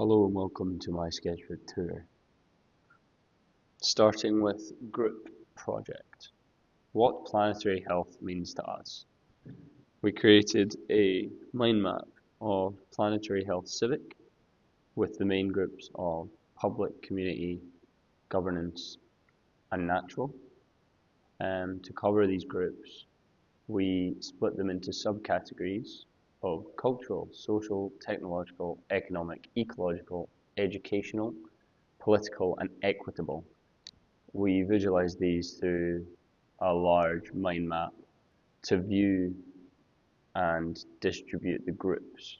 Hello and welcome to my Sketchbook tour. Starting with Group Project. What planetary health means to us. We created a mind map of planetary health civic with the main groups of public, community, governance and natural. To cover these groups, we split them into subcategories of cultural, social, technological, economic, ecological, educational, political and equitable. We visualize these through a large mind map to view and distribute the groups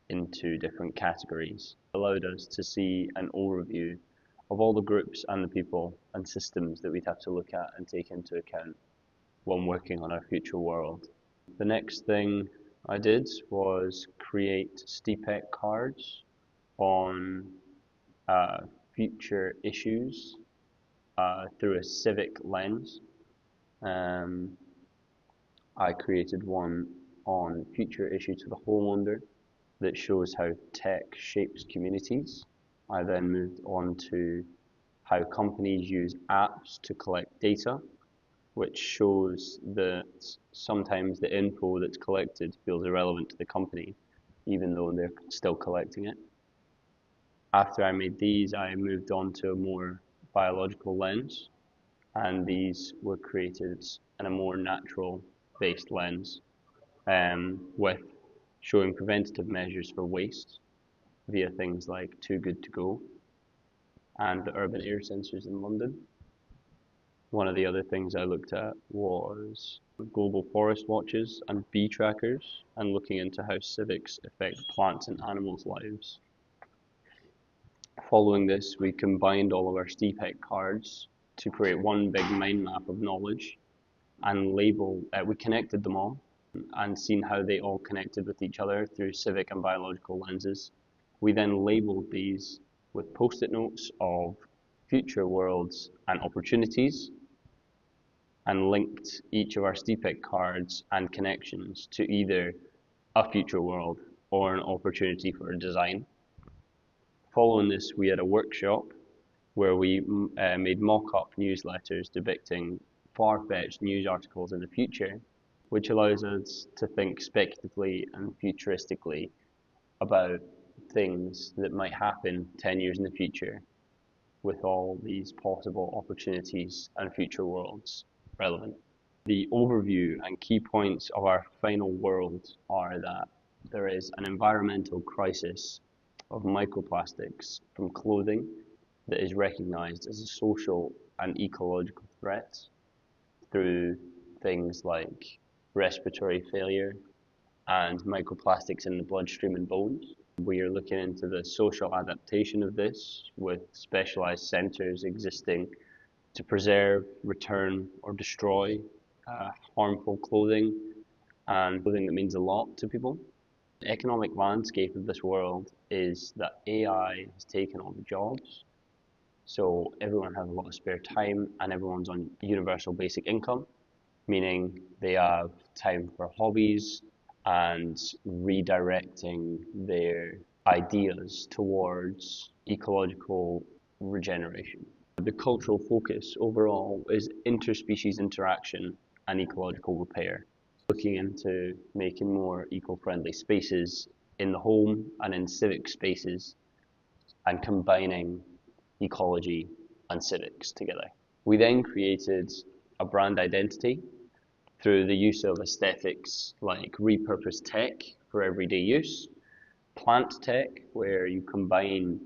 into different categories. It allowed us to see an overview of all the groups and the people and systems that we'd have to look at and take into account when working on our future world. The next thing I did was create STPEC cards on future issues through a civic lens. I created one on future issue to the homeowner that shows how tech shapes communities. I then moved on to how companies use apps to collect data, which shows that sometimes the info that's collected feels irrelevant to the company, even though they're still collecting it. After I made these, I moved on to a more biological lens, and these were created in a more natural-based lens, with showing preventative measures for waste via things like Too Good To Go and the urban air sensors in London. One of the other things I looked at was global forest watches and bee trackers, and looking into how civics affect plants and animals' lives. Following this, we combined all of our STPEC cards to create one big mind map of knowledge and we connected them all and seen how they all connected with each other through civic and biological lenses. We then labeled these with post-it notes of future worlds and opportunities, and linked each of our STPEC cards and connections to either a future world or an opportunity for a design. Following this, we had a workshop where we made mock-up newsletters depicting far-fetched news articles in the future, which allows us to think speculatively and futuristically about things that might happen 10 years in the future, with all these possible opportunities and future worlds relevant. The overview and key points of our final world are that there is an environmental crisis of microplastics from clothing that is recognized as a social and ecological threat through things like respiratory failure and microplastics in the bloodstream and bones. We are looking into the social adaptation of this, with specialized centers existing to preserve, return or destroy harmful clothing and clothing that means a lot to people. The economic landscape of this world is that AI has taken all the jobs, so everyone has a lot of spare time and everyone's on universal basic income, meaning they have time for hobbies and redirecting their ideas towards ecological regeneration. The cultural focus overall is interspecies interaction and ecological repair, looking into making more eco-friendly spaces in the home and in civic spaces, and combining ecology and civics together. We then created a brand identity through the use of aesthetics like repurposed tech for everyday use, plant tech, where you combine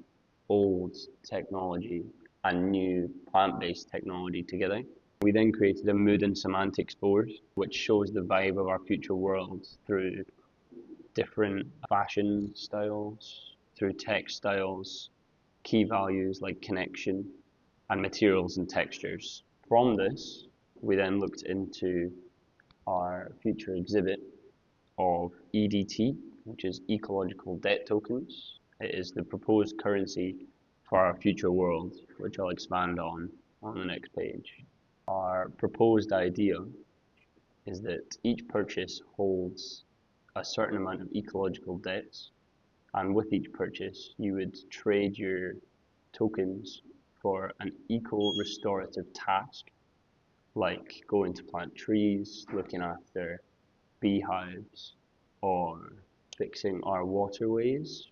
old technology and new plant-based technology together. We then created a mood and semantics board, which shows the vibe of our future world through different fashion styles, through textiles, key values like connection, and materials and textures. From this, we then looked into our future exhibit of EDT, which is ecological debt tokens. It is the proposed currency for our future world, which I'll expand on the next page. Our proposed idea is that each purchase holds a certain amount of ecological debts, And with each purchase, you would trade your tokens for an eco-restorative task, like going to plant trees, looking after beehives, or fixing our waterways.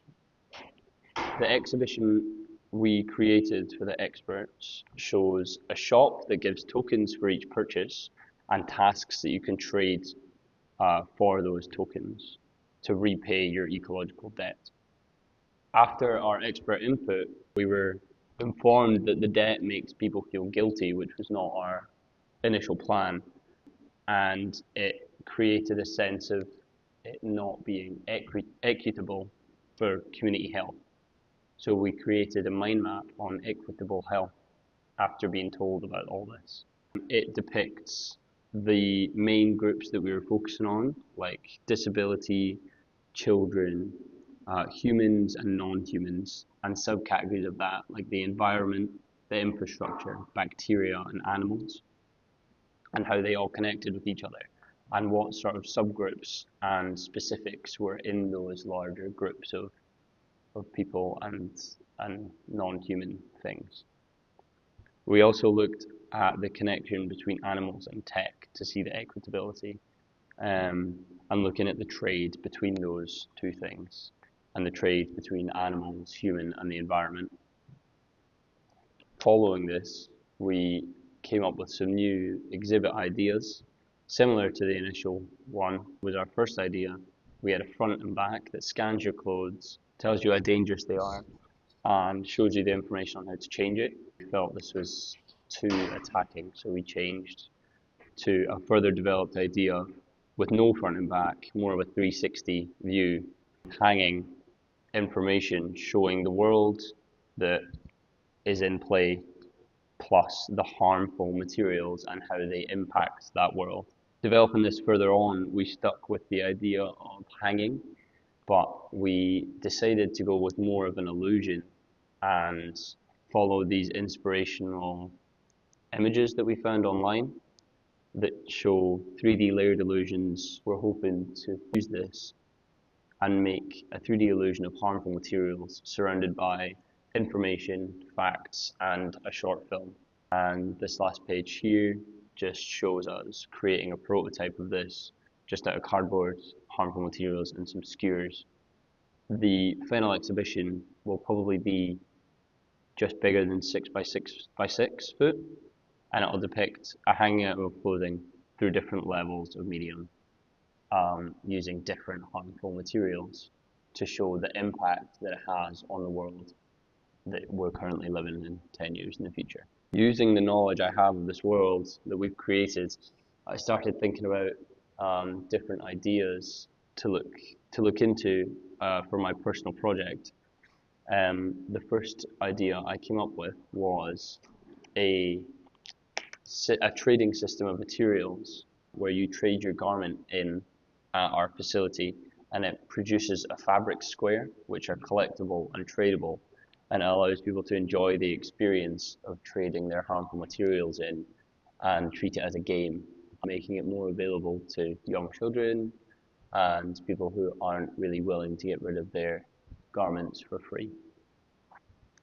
The exhibition we created for the experts shows a shop that gives tokens for each purchase and tasks that you can trade for those tokens to repay your ecological debt. After our expert input, we were informed that the debt makes people feel guilty, which was not our initial plan, and it created a sense of it not being equitable for community health. So we created a mind map on equitable health after being told about all this. It depicts the main groups that we were focusing on, like disability, children, humans and non-humans, and subcategories of that, like the environment, the infrastructure, bacteria and animals, and how they all connected with each other, and what sort of subgroups and specifics were in those larger groups of people and non-human things. We also looked at the connection between animals and tech to see the equitability, and looking at the trade between those two things, and the trade between animals, human, and the environment. Following this, we came up with some new exhibit ideas. Similar to the initial one was our first idea. We had a front and back that scans your clothes, tells you how dangerous they are, and shows you the information on how to change it. We felt this was too attacking, so we changed to a further developed idea with no front and back, more of a 360 view, hanging information showing the world that is in play, plus the harmful materials and how they impact that world. Developing this further on, we stuck with the idea of hanging, but we decided to go with more of an illusion and follow these inspirational images that we found online that show 3D layered illusions. We're hoping to use this and make a 3D illusion of harmful materials surrounded by information, facts, and a short film. And this last page here just shows us creating a prototype of this just out of cardboard, harmful materials, and some skewers. The final exhibition will probably be just bigger than 6 by 6 by 6 foot, and it will depict a hanging out of clothing through different levels of medium, using different harmful materials to show the impact that it has on the world that we're currently living in 10 years in the future. Using the knowledge I have of this world that we've created, I started thinking about different ideas to look into for my personal project. The first idea I came up with was a trading system of materials where you trade your garment in at our facility, and it produces a fabric square which are collectible and tradable, and it allows people to enjoy the experience of trading their harmful materials in and treat it as a game, making it more available to young children and people who aren't really willing to get rid of their garments for free.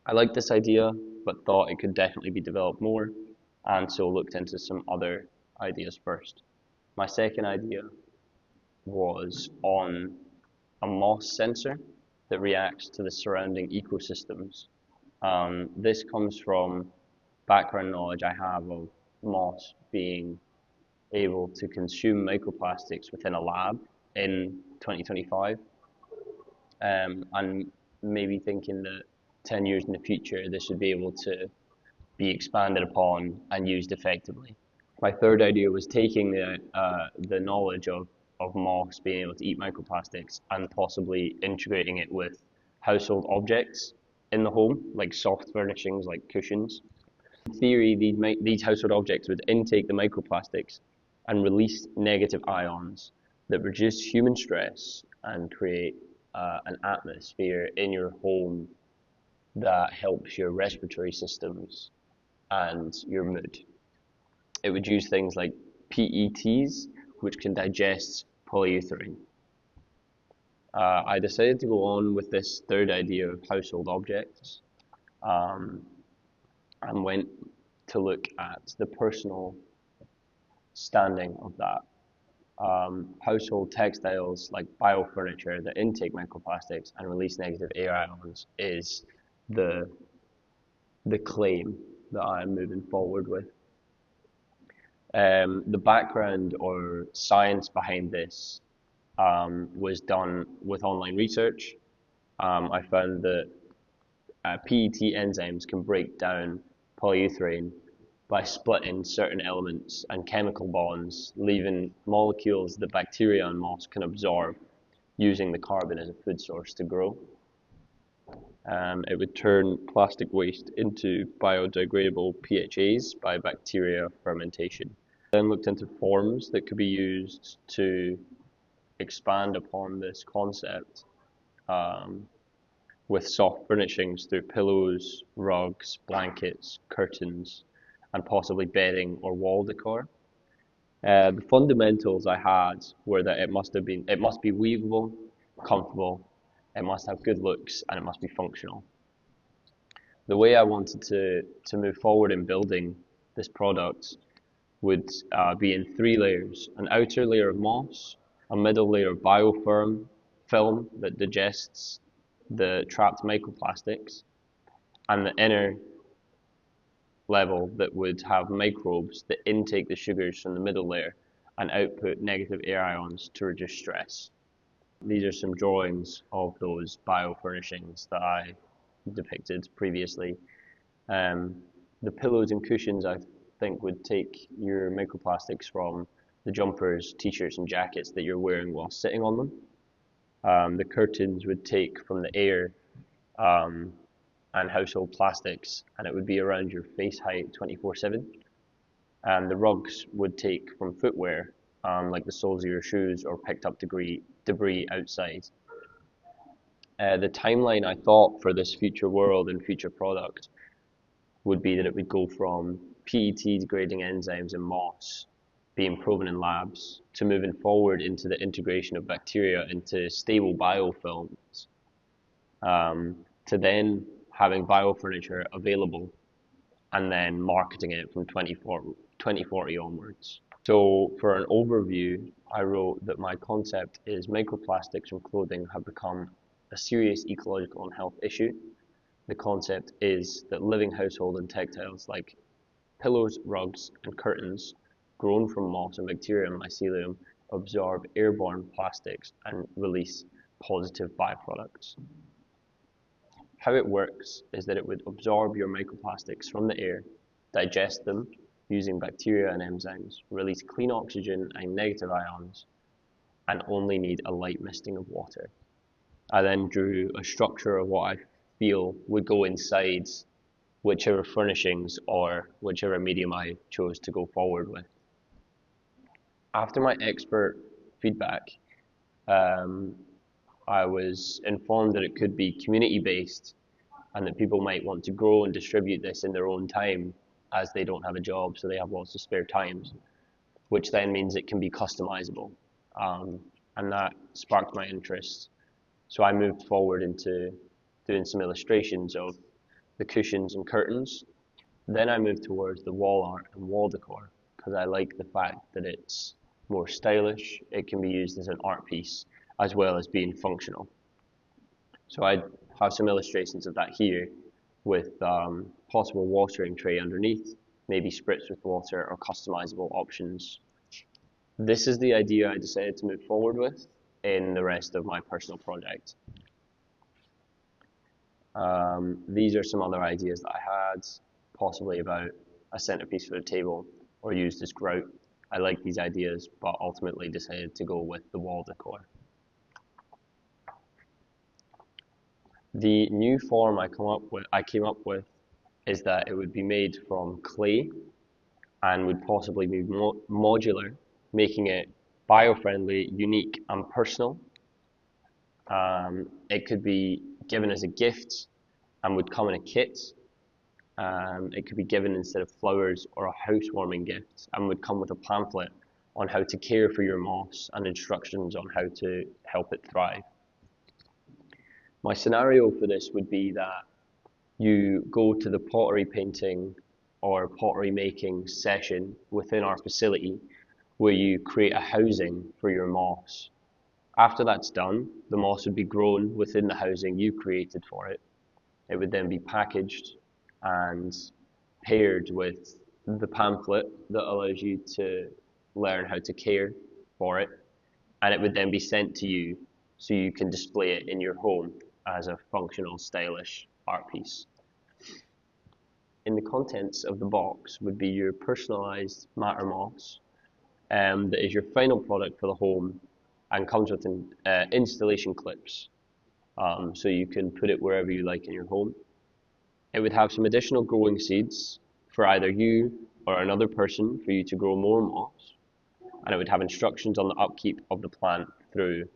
I liked this idea, but thought it could definitely be developed more, and so looked into some other ideas first. My second idea was on a moss sensor that reacts to the surrounding ecosystems. This comes from background knowledge I have of moss being able to consume microplastics within a lab in 2025, and maybe thinking that 10 years in the future this should be able to be expanded upon and used effectively. My third idea was taking the knowledge of moss being able to eat microplastics and possibly integrating it with household objects in the home, like soft furnishings like cushions. In theory, these household objects would intake the microplastics and release negative ions that reduce human stress and create an atmosphere in your home that helps your respiratory systems and your mood. It would use things like PETs, which can digest polyurethane. I decided to go on with this third idea of household objects, um, and went to look at the personal standing of that. Household textiles like biofurniture that intake microplastics and release negative air ions is the claim that I'm moving forward with. The background or science behind this was done with online research. I found that PET enzymes can break down polyurethane by splitting certain elements and chemical bonds, leaving molecules that bacteria and moss can absorb, using the carbon as a food source to grow. It would turn plastic waste into biodegradable PHAs by bacteria fermentation. Then looked into forms that could be used to expand upon this concept, with soft furnishings through pillows, rugs, blankets, curtains, and possibly bedding or wall decor. The fundamentals I had were that it must be weavable, comfortable, it must have good looks, and it must be functional. The way I wanted to move forward in building this product would be in 3 layers: an outer layer of moss, a middle layer of biofilm film that digests the trapped microplastics, and the inner level that would have microbes that intake the sugars from the middle layer and output negative air ions to reduce stress. These are some drawings of those biofurnishings that I depicted previously. The pillows and cushions, I think, would take your microplastics from the jumpers, t-shirts and jackets that you're wearing while sitting on them. The curtains would take from the air and household plastics, and it would be around your face height 24/7. And the rugs would take from footwear, like the soles of your shoes or picked up debris outside. The timeline I thought for this future world and future product would be that it would go from PET degrading enzymes and moss being proven in labs to moving forward into the integration of bacteria into stable biofilms, to then having biofurniture available and then marketing it from 2040 onwards. So for an overview, I wrote that my concept is microplastics from clothing have become a serious ecological and health issue. The concept is that living household and textiles like pillows, rugs, and curtains grown from moss and bacteria and mycelium absorb airborne plastics and release positive byproducts. How it works is that it would absorb your microplastics from the air, digest them using bacteria and enzymes, release clean oxygen and negative ions, and only need a light misting of water. I then drew a structure of what I feel would go inside whichever furnishings or whichever medium I chose to go forward with. After my expert feedback, I was informed that it could be community-based and that people might want to grow and distribute this in their own time as they don't have a job, so they have lots of spare time, which then means it can be customizable. And that sparked my interest. So I moved forward into doing some illustrations of the cushions and curtains. Then I moved towards the wall art and wall decor because I like the fact that it's more stylish, it can be used as an art piece as well as being functional. So I have some illustrations of that here with possible watering tray underneath, maybe spritz with water or customizable options. This is the idea I decided to move forward with in the rest of my personal project. These are some other ideas that I had, possibly about a centerpiece for the table or used as grout. I like these ideas, but ultimately decided to go with the wall decor. The new form I came up with is that it would be made from clay and would possibly be modular, making it bio-friendly, unique, and personal. It could be given as a gift and would come in a kit. It could be given instead of flowers or a housewarming gift and would come with a pamphlet on how to care for your moss and instructions on how to help it thrive. My scenario for this would be that you go to the pottery painting or pottery making session within our facility where you create a housing for your moss. After that's done, the moss would be grown within the housing you created for it. It would then be packaged and paired with the pamphlet that allows you to learn how to care for it, and it would then be sent to you so you can display it in your home as a functional, stylish art piece. In the contents of the box would be your personalised Matter Moss, that is your final product for the home and comes with installation clips, so you can put it wherever you like in your home. It would have some additional growing seeds for either you or another person for you to grow more moss, and it would have instructions on the upkeep of the plant through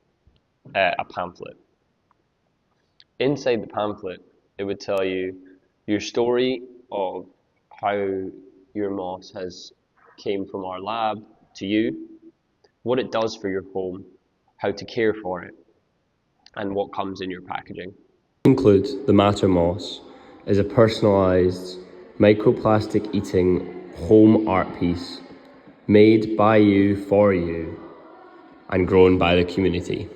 a pamphlet. Inside the pamphlet, it would tell you your story of how your moss has came from our lab to you, what it does for your home, how to care for it, and what comes in your packaging. Includes the Matter Moss is a personalised microplastic eating home art piece made by you for you and grown by the community.